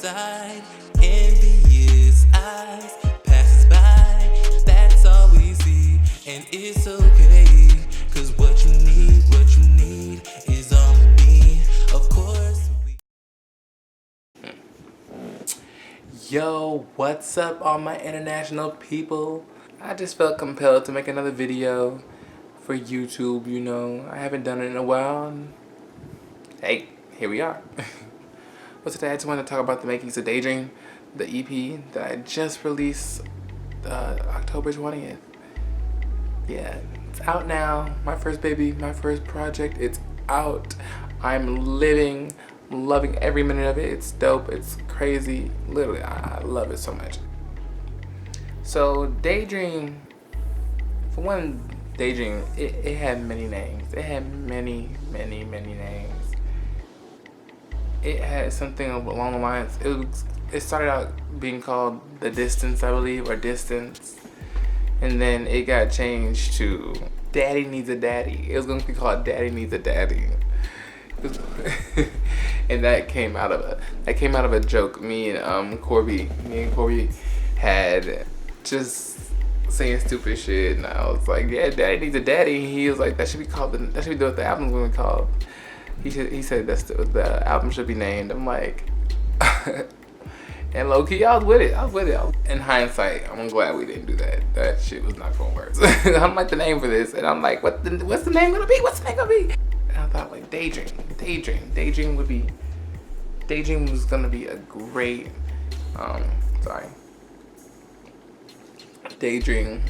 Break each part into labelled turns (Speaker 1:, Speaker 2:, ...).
Speaker 1: side, envious eyes passes by. That's all we see, and it's okay. Cause what you need is on me. Of course. Yo, what's up, all my international people? I just felt compelled to make another video for YouTube. You know, I haven't done it in a while. Hey, here we are. But today I just want to talk about the makings of Daydream, the EP that I just released October 20th. Yeah, it's out now. My first baby, my first project, it's out. I'm loving every minute of it. It's dope, it's crazy. Literally, I love it so much. So Daydream, for one, Daydream, it had many names. It had many names. It had something along the lines, it started out being called The Distance, I believe, or Distance. And then it got changed to Daddy Needs a Daddy. It was going to be called Daddy Needs a Daddy. And that came out of a joke. Me and Korby had just saying stupid shit, and I was like, yeah, Daddy Needs a Daddy. He was like, that should be what the album's gonna be called. He said the album should be named. I'm like, and low key, I was with it. In hindsight, I'm glad we didn't do that. That shit was not gonna work. I'm like, the name for this, and I'm like, what's the name gonna be? And I thought, like, Daydream was gonna be a great, Daydream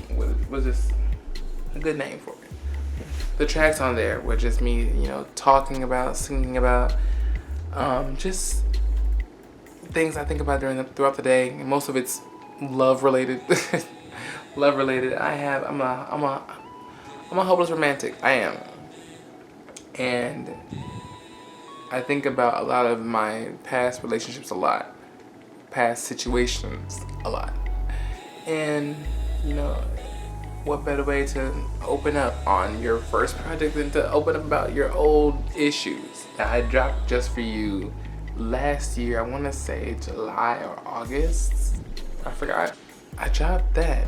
Speaker 1: was just a good name for it. The tracks on there were just me, you know, talking about, singing about, just things I think about throughout the day. And most of it's love related. Love related. I'm a hopeless romantic. I am. And I think about a lot of my past relationships a lot. Past situations a lot. And, you know, what better way to open up on your first project than to open up about your old issues. I dropped Just For You last year, I want to say July or August. I forgot. I dropped that.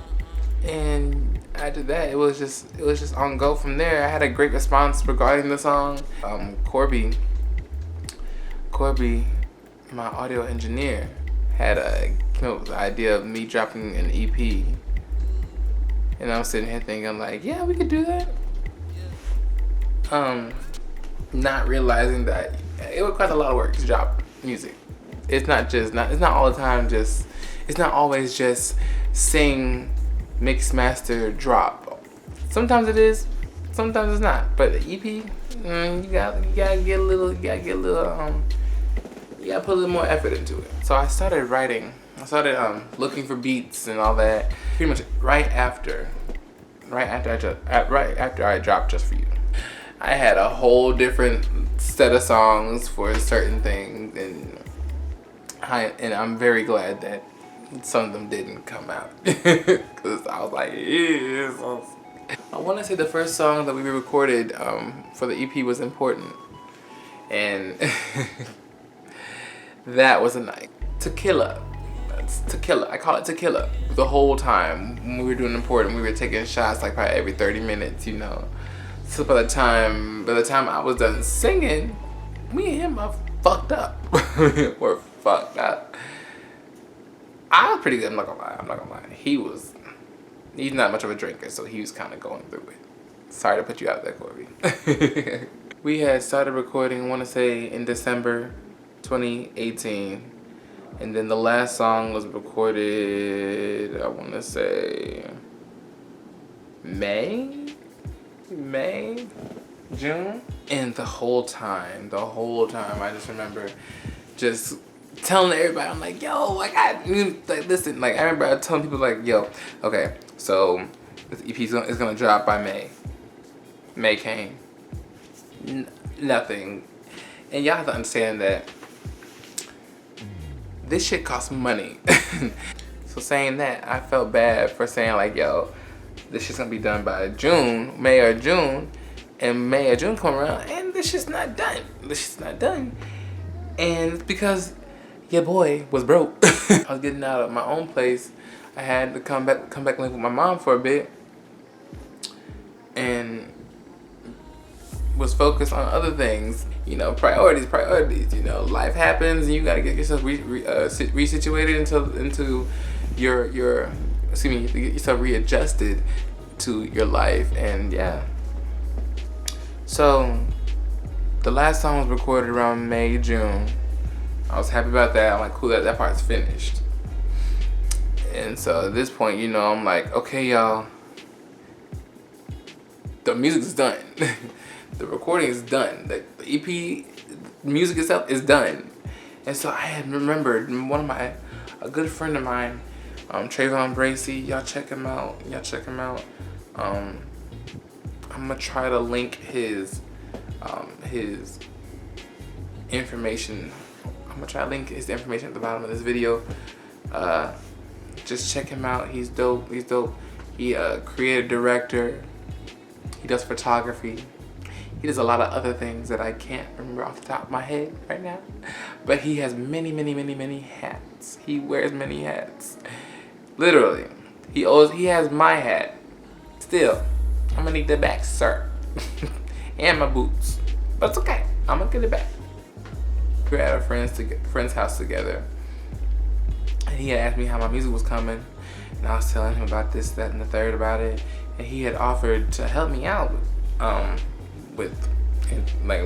Speaker 1: And after that, it was just on go from there. I had a great response regarding the song. Korby, my audio engineer, had came up with the idea of me dropping an EP. And I'm sitting here thinking, like, yeah, we could do that. Not realizing that it would cost a lot of work to drop music. It's not all the time it's not always just sing, mix, master, drop. Sometimes it is, sometimes it's not. But the EP, you gotta put a little more effort into it. So I started writing. I started looking for beats and all that. Pretty much right after I dropped Just For You. I had a whole different set of songs for certain things, and I'm very glad that some of them didn't come out. Because I was like, yes. I want to say the first song that we recorded for the EP was Important. And that was a night. Tequila. I call it Tequila. The whole time when we were doing Important, we were taking shots like probably every 30 minutes, you know. So by the time I was done singing, me and him are fucked up. We're fucked up. I was pretty good, I'm not gonna lie. He's not much of a drinker, so he was kind of going through it. Sorry to put you out there, Korby. We had started recording, I want to say, in December 2018. And then the last song was recorded, I want to say, May, June. And the whole time, I just remember just telling everybody, I'm like, yo, listen, like, I remember telling people, like, yo, okay, so this EP is gonna drop by May. May came. Nothing. And y'all have to understand that this shit costs money. So saying that, I felt bad for saying, like, yo, this shit's gonna be done by May or June, and May or June come around, and this shit's not done. And it's because your boy was broke. I was getting out of my own place. I had to come back and live with my mom for a bit, and was focused on other things. You know, priorities. You know, life happens, and you gotta get yourself resituated into your get yourself readjusted to your life, and yeah. So the last song was recorded around May, June. I was happy about that. I'm like, cool, that part's finished. And so at this point, you know, I'm like, okay, y'all, the music is done. The recording is done. The EP music itself is done. And so I had remembered a good friend of mine, Travon Bracy. Y'all check him out. I'm gonna try to link his information. I'm gonna try to link his information at the bottom of this video. Just check him out. He's dope. He creative director. He does photography. He does a lot of other things that I can't remember off the top of my head right now. But he has many hats. He wears many hats. Literally. He has my hat. Still, I'm gonna need that back, sir. And my boots. But it's okay. I'm gonna get it back. We were at a friend's house together. And he had asked me how my music was coming. And I was telling him about this, that, and the third about it. And he had offered to help me out with my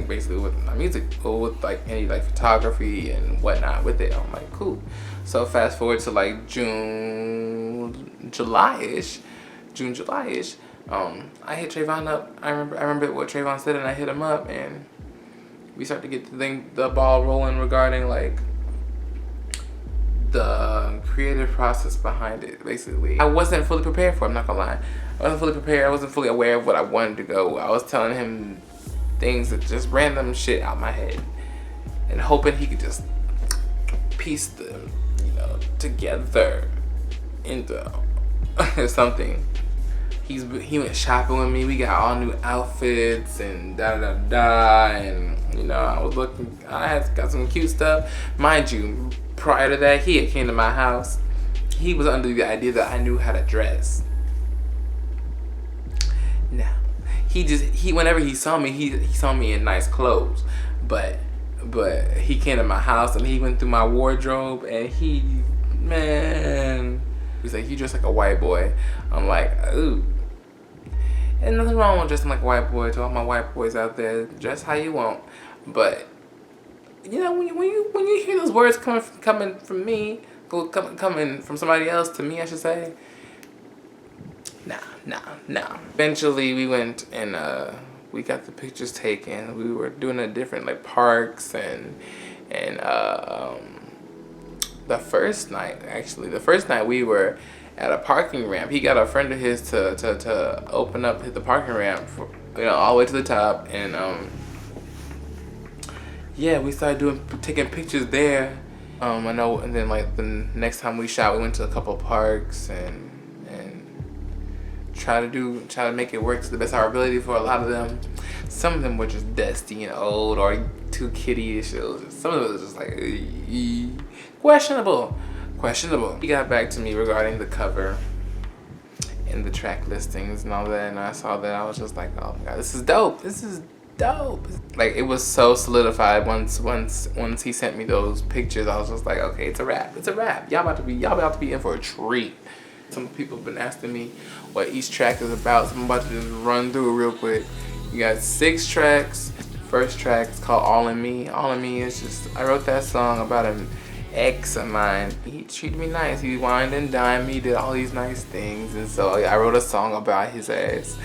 Speaker 1: music, or with like any like photography and whatnot with it. I'm like, cool. So fast forward to like June, July-ish. I hit Travon up. I remember what Travon said, and I hit him up, and we start to get the ball rolling regarding like the creative process behind it. Basically, I wasn't fully prepared for it. I'm not gonna lie. I wasn't fully prepared. I wasn't fully aware of what I wanted to go. I was telling him things that just random shit out my head, and hoping he could just piece them, you know, together into something. He went shopping with me. We got all new outfits and and you know, I got some cute stuff. Mind you, prior to that, he had came to my house. He was under the idea that I knew how to dress. Now, whenever he saw me, he saw me in nice clothes, but he came to my house and he went through my wardrobe, and he's like, you dress like a white boy. I'm like, ooh. And nothing wrong with dressing like a white boy. To all my white boys out there, dress how you want. But you know, when you hear those words coming from me, coming from somebody else to me, I should say. Nah. Eventually, we went and we got the pictures taken. We were doing a different like parks and the first night we were at a parking ramp. He got a friend of his to open up the parking ramp for, you know, all the way to the top, and yeah, we started taking pictures there. I know, and then like the next time we shot, we went to a couple parks and try to make it work to the best of our ability for a lot of them. Some of them were just dusty and old or too kiddie-ish. Some of it was just like questionable. He got back to me regarding the cover and the track listings and all that, and I saw that. I was just like, oh my god, this is dope. Like, it was so solidified once he sent me those pictures. I was just like, okay, it's a wrap. Y'all about to be in for a treat. Some people have been asking me what each track is about, so I'm about to just run through it real quick. You got 6 tracks. First track is called All in Me. All in Me is just, I wrote that song about an ex of mine. He treated me nice. He wined and dined me, did all these nice things, and so I wrote a song about his ass,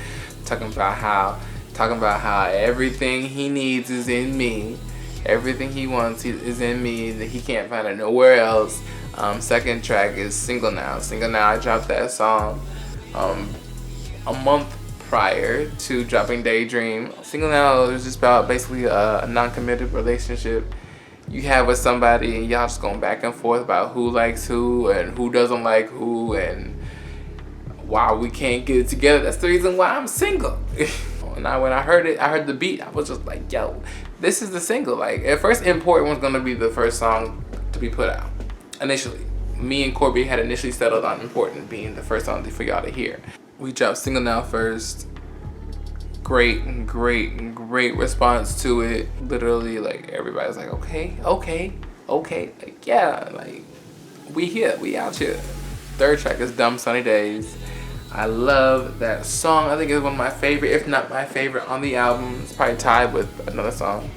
Speaker 1: talking about how everything he needs is in me, everything he wants is in me, that he can't find it nowhere else. Second track is Single Now. I dropped that song a month prior to dropping Daydream. Single Now is just about basically a non-committed relationship you have with somebody, and y'all just going back and forth about who likes who and who doesn't like who and why we can't get it together. That's the reason why I'm single. And when I heard the beat, I was just like, yo, this is the single. Like, at first, Important was gonna be the first song to be put out. Initially, me and Korby had initially settled on Important being the first song for y'all to hear. We dropped Single Now first. Great response to it. Literally, like, everybody's like, okay. Like, yeah, like, we here, we out here. Third track is Dumb Sunny Days. I love that song. I think it's one of my favorite, if not my favorite, on the album. It's probably tied with another song.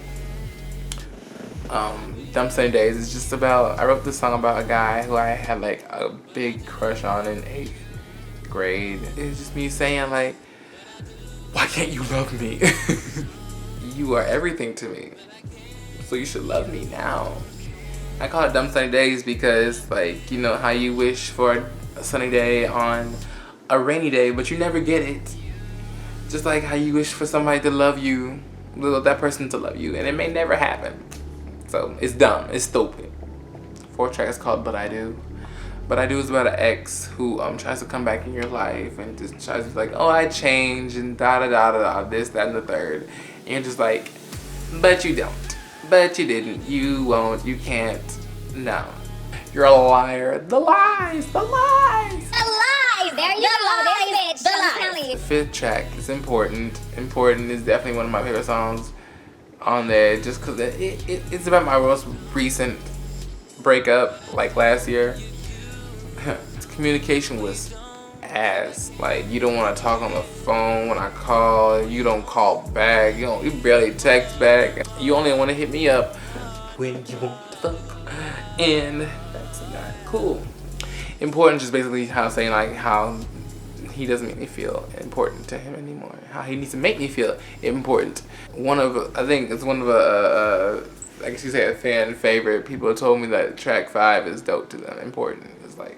Speaker 1: Dumb Sunny Days is just about, I wrote this song about a guy who I had like a big crush on in 8th grade. It's just me saying like, why can't you love me? You are everything to me, so you should love me now. I call it Dumb Sunny Days because, like, you know how you wish for a sunny day on a rainy day, but you never get it. Just like how you wish for somebody to love you, that person to love you, and it may never happen. So it's dumb, it's stupid. 4th track is called But I Do. But I Do is about an ex who tries to come back in your life and just tries to be like, oh, I changed and this, that, and the third. And you're just like, but you don't. But you didn't. You won't. You can't. No. You're a liar. The lies. The lies.
Speaker 2: The lies. There you go. This bitch. The lies.
Speaker 1: The 5th track is Important. Important is definitely one of my favorite songs on there, just because it's about my most recent breakup, like last year. Communication was ass. Like, you don't want to talk on the phone when I call. You don't call back. You barely text back. You only want to hit me up when you want to fuck, and that's not cool. Important just basically how saying like how he doesn't make me feel important to him anymore. How he needs to make me feel important. I think it's one of I guess you say a fan favorite. People told me that track 5 is dope to them. Important. It's like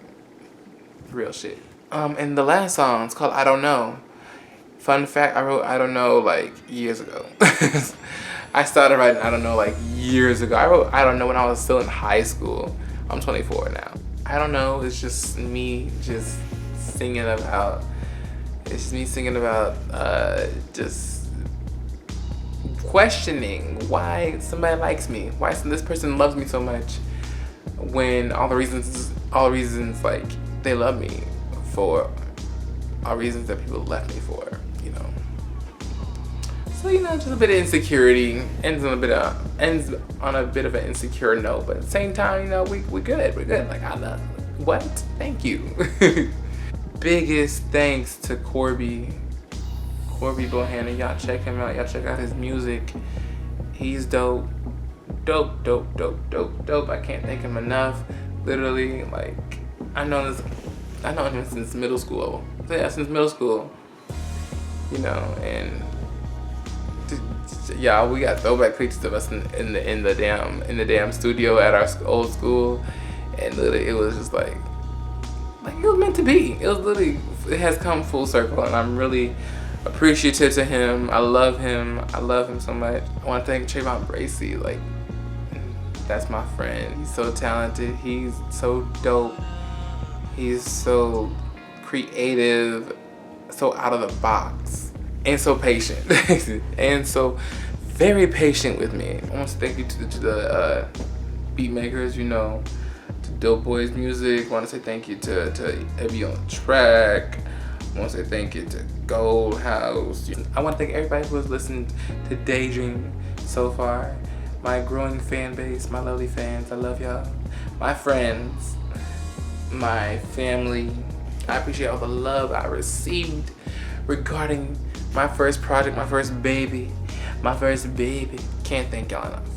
Speaker 1: real shit. And the last song is called I Don't Know. Fun fact, I wrote I Don't Know like years ago. I started writing I Don't Know like years ago. I wrote I Don't Know when I was still in high school. I'm 24 now. I Don't Know is just me just singing about, just questioning why somebody likes me, why this person loves me so much, when all the reasons like they love me for are reasons that people left me for, you know. So, you know, just a bit of insecurity, ends on a bit of an insecure note, but at the same time, you know, we're good. Like, I love what? Thank you. Biggest thanks to Korby Bohannon. Y'all check him out. Y'all check out his music. He's dope. I can't thank him enough. Literally, like, I know him since middle school. Yeah, since middle school. You know, and yeah, we got throwback pictures of us in the damn studio at our old school, and literally it was just like it was meant to be. It has come full circle, and I'm really appreciative to him. I love him so much. I want to thank Travon Bracy. Like, that's my friend. He's so talented. He's so dope. He's so creative, so out of the box, and so patient, and so very patient with me. I want to thank you to the beat makers, you know, to Dope Boys Music. I want to say thank you to Ebby on the track. I want to say thank you to Gold House. I want to thank everybody who has listened to Daydream so far. My growing fan base, my lovely fans, I love y'all. My friends, my family, I appreciate all the love I received regarding my first project, my first baby. Can't thank y'all enough.